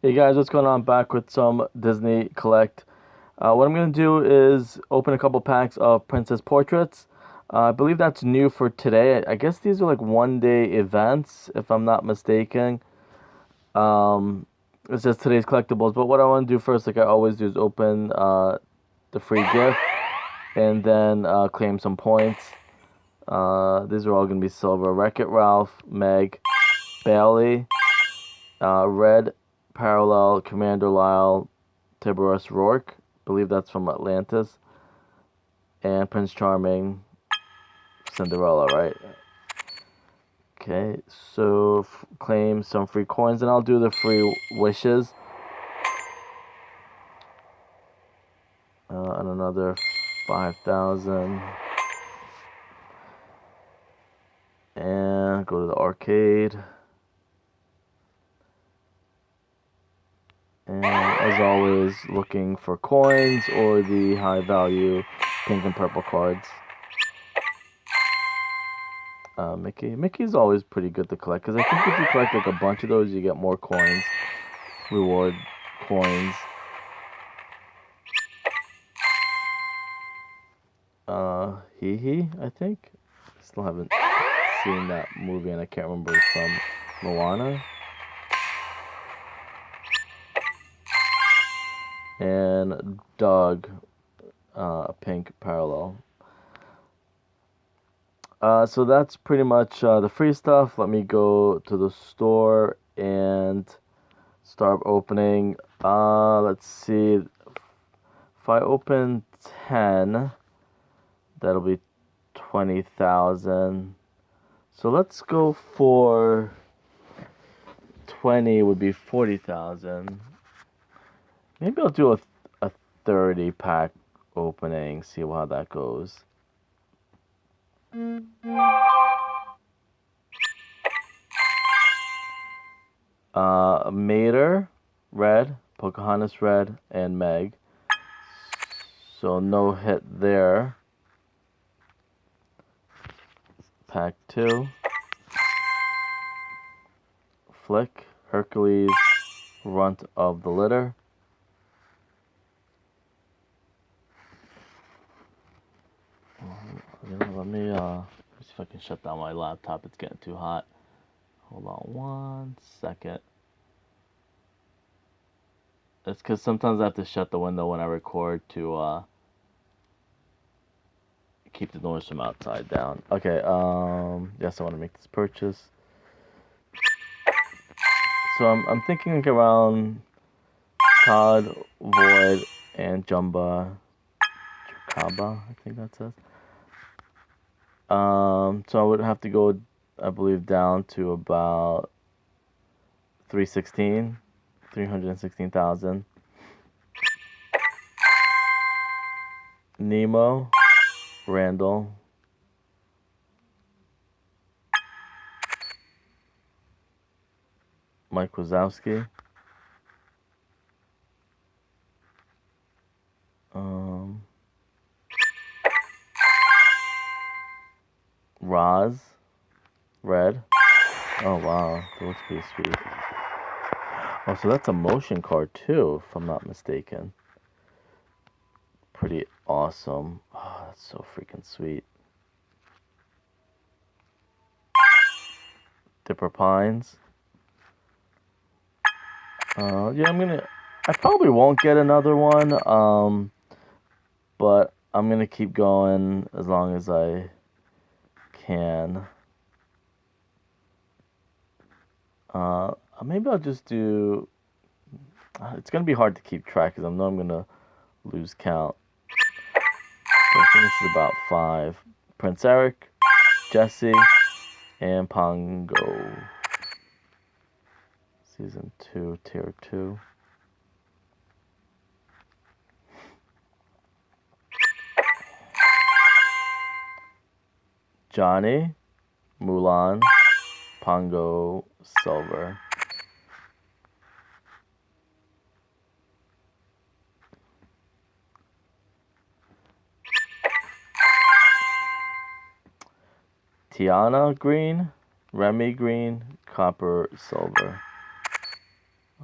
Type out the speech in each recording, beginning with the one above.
Hey guys, what's going on? Back with some Disney Collect. What I'm gonna do is open a couple packs of Princess Portraits. I believe that's new for today. I guess these are like 1 day events, if I'm not mistaken. Um, it's just today's collectibles. But what I want to do first, like I always do, is open the free gift and then claim some points. These are all gonna be silver. Wreck-It Ralph, Meg, Bailey, Red, Parallel, Commander Lyle, Tiburon Rourke. I believe that's from Atlantis. And Prince Charming, Cinderella, right? Okay, so claim some free coins, and I'll do the free wishes. And another 5,000. And go to the arcade. And as always, looking for coins or the high value pink and purple cards. Mickey. Mickey's always pretty good to collect because I think if you collect like a bunch of those, you get more coins, reward coins. Hee, I think. Still haven't seen that movie, and I can't remember it's from Moana. And Dog, Pink Parallel. So that's pretty much the free stuff. Let me go to the store and start opening. Let's see. If I open 10, that'll be 20,000. So let's go for 20 would be 40,000. Maybe I'll do a 30 pack opening, see how that goes. Mater, red, Pocahontas red, and Meg. So no hit there. Pack 2. Flick, Hercules, runt of the litter. Let me see if I can shut down my laptop. It's getting too hot. Hold on 1 second. It's because sometimes I have to shut the window when I record to keep the noise from outside down. Okay, yes, I want to make this purchase. So I'm thinking like around Todd, Void, and Jumba Chukaba, I think that says. So I would have to go, I believe, down to about 316,000. Nemo, Randall, Mike Wazowski, Roz, Red. Oh wow, that looks pretty sweet. Oh, so that's a motion card too, if I'm not mistaken. Pretty awesome. Oh, that's so freaking sweet. Dipper Pines. Yeah, I probably won't get another one. But I'm gonna keep going as long as I can. Maybe I'll just do. It's gonna be hard to keep track because I know I'm gonna lose count. So I think this is about 5. Prince Eric, Jesse, and Pongo. Season 2, Tier 2. Johnny, Mulan, Pongo, Silver. Tiana Green, Remy Green, Copper, Silver.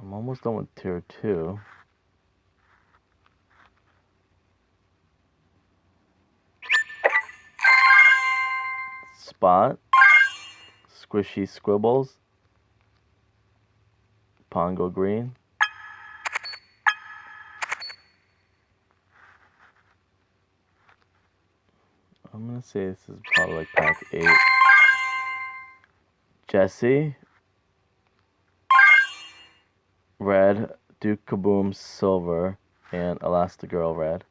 I'm almost done with tier 2. Spot. Squishy Squibbles. Pongo Green. I'm gonna say this is probably like pack 8. Jesse. Red. Duke Kaboom Silver. And Elastigirl Red.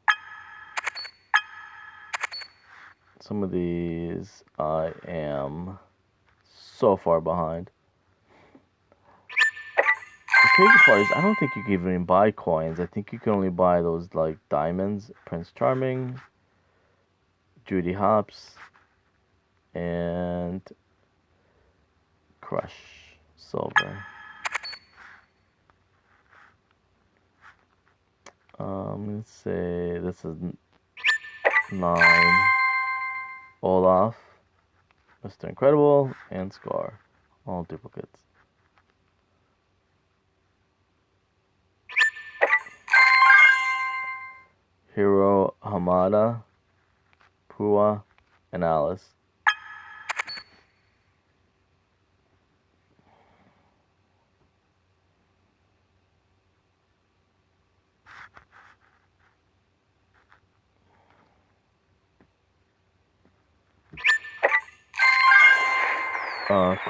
Some of these I am so far behind. The crazy part is I don't think you can even buy coins. I think you can only buy those like diamonds. Prince Charming, Judy Hopps, and Crush Silver. I'm gonna say this is 9. Olaf, Mr. Incredible, and Scar. All duplicates. Hero Hamada, Pua, and Alice.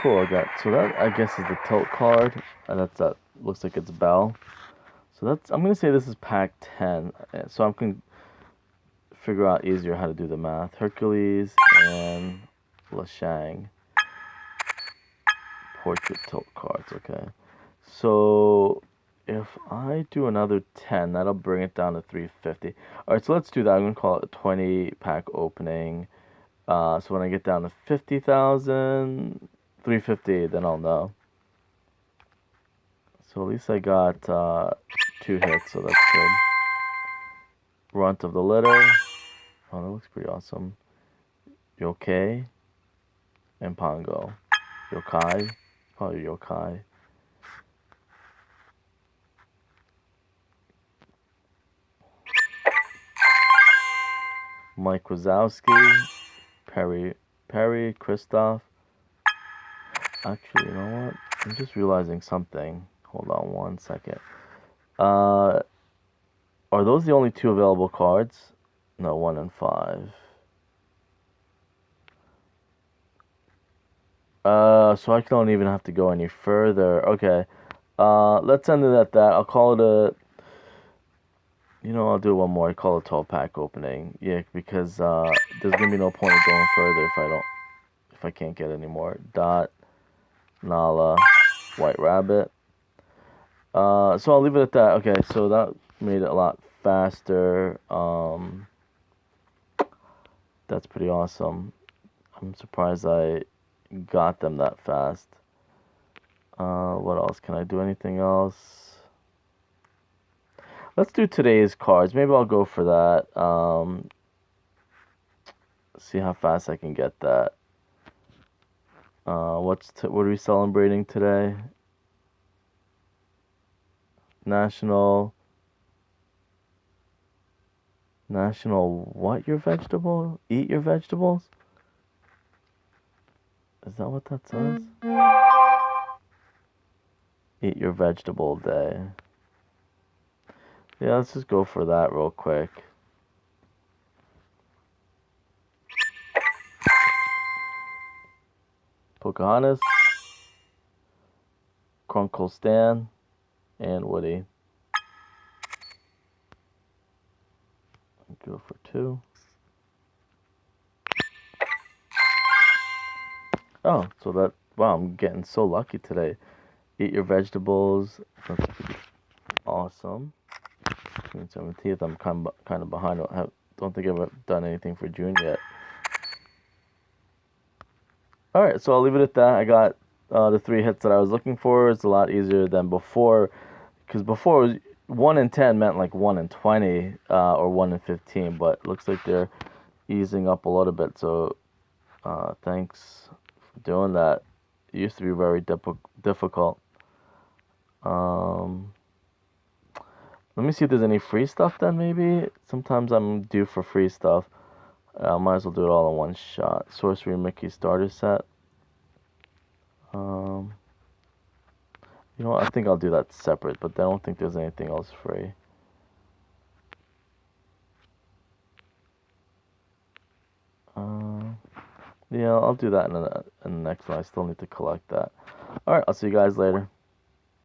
Cool. I got so that I guess is the tilt card, and that looks like it's Bell. So I'm gonna say this is pack 10. So I can figure out easier how to do the math. Hercules and Lashang. Portrait tilt cards. Okay. So if I do another 10, that'll bring it down to 350. All right. So let's do that. I'm gonna call it a 20 pack opening. So when I get down to 50,000, 350, then I'll know. So at least I got 2 hits, so that's good. Runt of the Litter. Oh, that looks pretty awesome. Yokai and Pongo. Yokai. Probably Yokai. Mike Wazowski. Perry, Kristoff. Actually, you know what? I'm just realizing something. Hold on one second. Are those the only 2 available cards? No, 1 and 5. So I don't even have to go any further. Okay. Let's end it at that. I'll call it a. I'll do one more. I call it a 12 pack opening. Yeah, because there's gonna be no point in going further if I can't get any more. Dot, Nala, White Rabbit. So I'll leave it at that. Okay, so that made it a lot faster. That's pretty awesome. I'm surprised I got them that fast. What else? Can I do anything else? Let's do today's cards. Maybe I'll go for that. See how fast I can get that. What are we celebrating today? National what? Your vegetable? Eat your vegetables? Is that what that says? Eat your vegetable day. Yeah, let's just go for that real quick. Pocahontas, Crunkle Stan, and Woody. Go for 2. Oh, so wow, I'm getting so lucky today. Eat your vegetables. That's pretty awesome. June 17th, I'm kind of behind. Don't think I've done anything for June yet. All right, so I'll leave it at that. I got the 3 hits that I was looking for. It's a lot easier than before, because before it was 1 in 10 meant like 1 in 20 or 1 in 15, but it looks like they're easing up a little bit. So thanks for doing that. It used to be very difficult. Let me see if there's any free stuff then, maybe. Sometimes I'm due for free stuff. Might as well do it all in one shot. Sorcery Mickey starter set. Um, you know what? I think I'll do that separate, but I don't think there's anything else free. Uh, yeah, I'll do that in the next one. I still need to collect that. All right, I'll see you guys later.